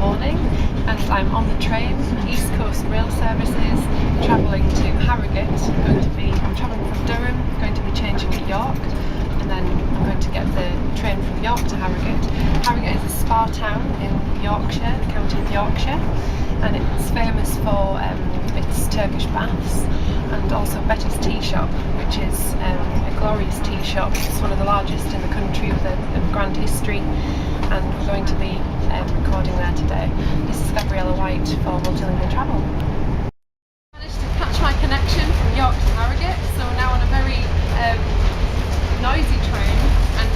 morning and I'm on the train, East Coast Rail Services, travelling to Harrogate. I'm travelling from Durham, going to be changing at York, and then I'm going to get the train from York to Harrogate. Harrogate is a spa town in Yorkshire, the county of Yorkshire, and it's famous for its Turkish baths and also Betty's Tea Shop, which is a glorious tea shop. It's one of the largest in the country with a grand history, and we're going to be recording there today. This is Gabriella White for Multilingual Travel. I managed to catch my connection from York to Harrogate, so we're now on a very noisy train and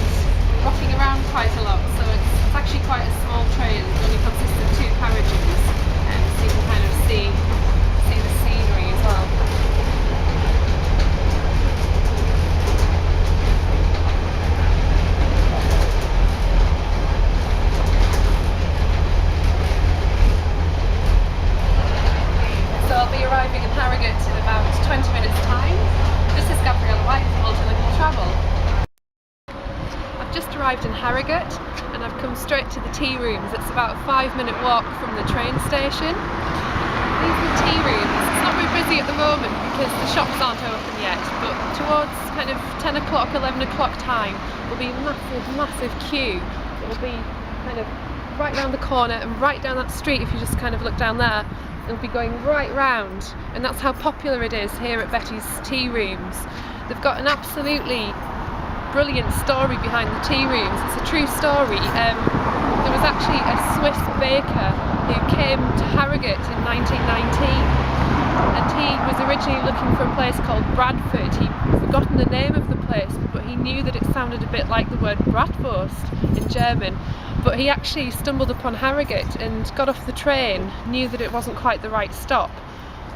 rocking around quite a lot, so it's actually quite a small train. It only consists of 2 carriages, so you can kind of see the scenery as well. So I'll be arriving in Harrogate in about 20 minutes time. This is Gabriella White from Multilingual Travel. I've just arrived in Harrogate and I've come straight to the tea rooms. It's about a 5-minute walk from the train station. These are the tea rooms. It's not very busy at the moment because the shops aren't open yet, but towards kind of 10 o'clock, 11 o'clock time will be a massive queue. It will be kind of right round the corner and right down that street. If you just kind of look down there, it'll be going right round, and that's how popular it is here at Betty's Tea Rooms. They've got an absolutely brilliant story behind the tea rooms. It's a true story. There was actually a Swiss baker who came to Harrogate in 1919, and he was originally looking for a place called Bradford. He'd forgotten the name of the place, but he knew that it sounded a bit like the word Bratwurst in German. But he actually stumbled upon Harrogate and got off the train, knew that it wasn't quite the right stop,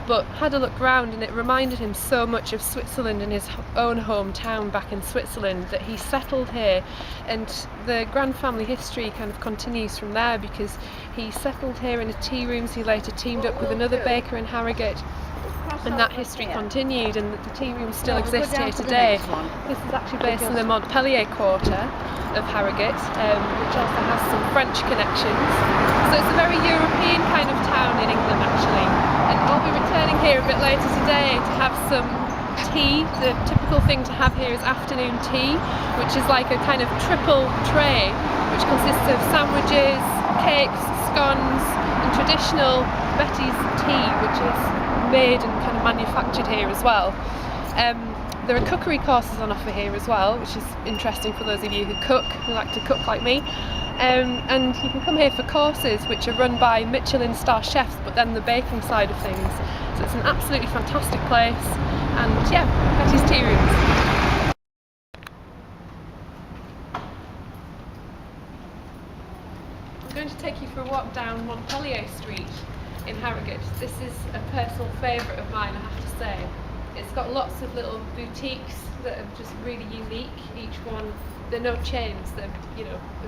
but had a look round, and it reminded him so much of Switzerland and his own hometown back in Switzerland that he settled here. And the grand family history kind of continues from there, because he settled here in the tea rooms. He later teamed up with another baker in Harrogate, and that history continued, and the tea rooms still exist here today. This is actually based in the Montpelier quarter of Harrogate, which also has some French connections. So it's a very European kind of town in England actually. And I'll be returning here a bit later today to have some tea. The typical thing to have here is afternoon tea, which is like a kind of triple tray, which consists of sandwiches, cakes, scones, and traditional Betty's tea, which is made and kind of manufactured here as well. There are cookery courses on offer here as well, which is interesting for those of you who like to cook like me. And you can come here for courses which are run by Michelin star chefs, but then the baking side of things. So it's an absolutely fantastic place, and yeah, Betty's Tea Rooms. I'm going to take you for a walk down Montpelier Street in Harrogate. This is a personal favourite of mine, I have to say. It's got lots of little boutiques that are just really unique. Each one, they're no chains, they're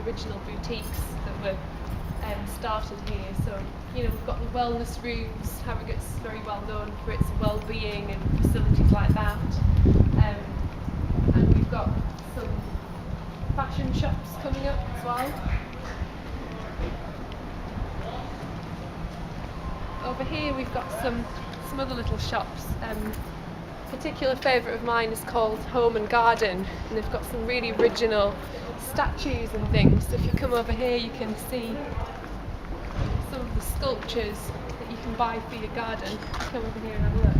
original boutiques that were started here. So we've got the wellness rooms. Harrogate's very well known for its well-being and facilities like that. And we've got some fashion shops coming up as well. Over here we've got some other little shops. A particular favourite of mine is called Home and Garden, and they've got some really original statues and things. So if you come over here you can see some of the sculptures that you can buy for your garden. Come over here and have a look.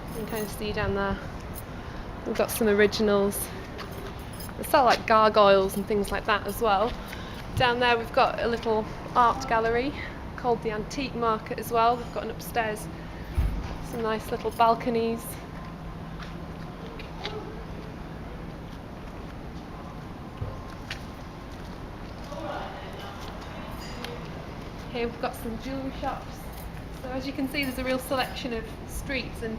You can kind of see down there. We've got some originals. They sell like gargoyles and things like that as well. Down there we've got a little art gallery called the Antique Market as well. They've got an upstairs, some nice little balconies. Here we've got some jewellery shops. So as you can see, there's a real selection of streets, and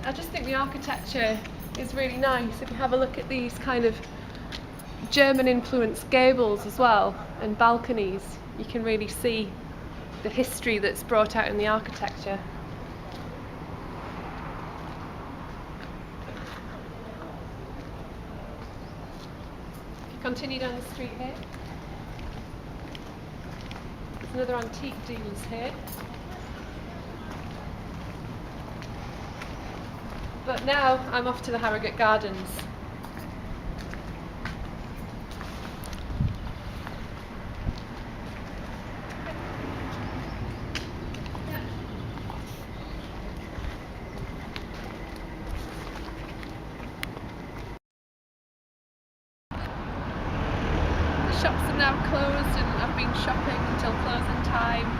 I just think the architecture is really nice. If you have a look at these kind of German influenced gables as well, and balconies, you can really see the history that's brought out in the architecture. If you continue down the street here, Another antique dealers here. But now I'm off to the Harrogate Gardens. The shops are now closed and I've been shopping until closing time.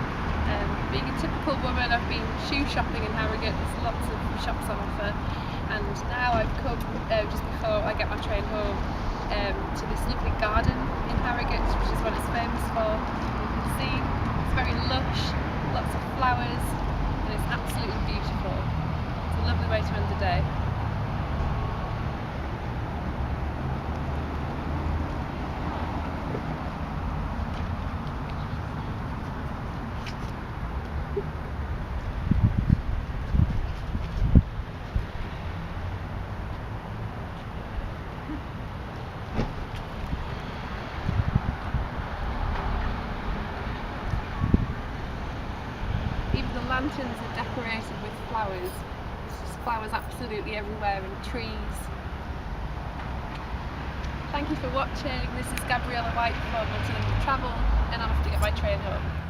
Being a typical woman, I've been shoe shopping in Harrogate. There's lots of shops on offer, and now I've come just before I get my train home to this lovely garden in Harrogate, which is what it's famous for. You can see it's very lush, lots of flowers, and it's absolutely beautiful. It's a lovely way to end the day. Even the lanterns are decorated with flowers. There's just flowers absolutely everywhere and trees. Thank you for watching. This is Gabriella White for Montpelier Travel, and I'm off to get my train home.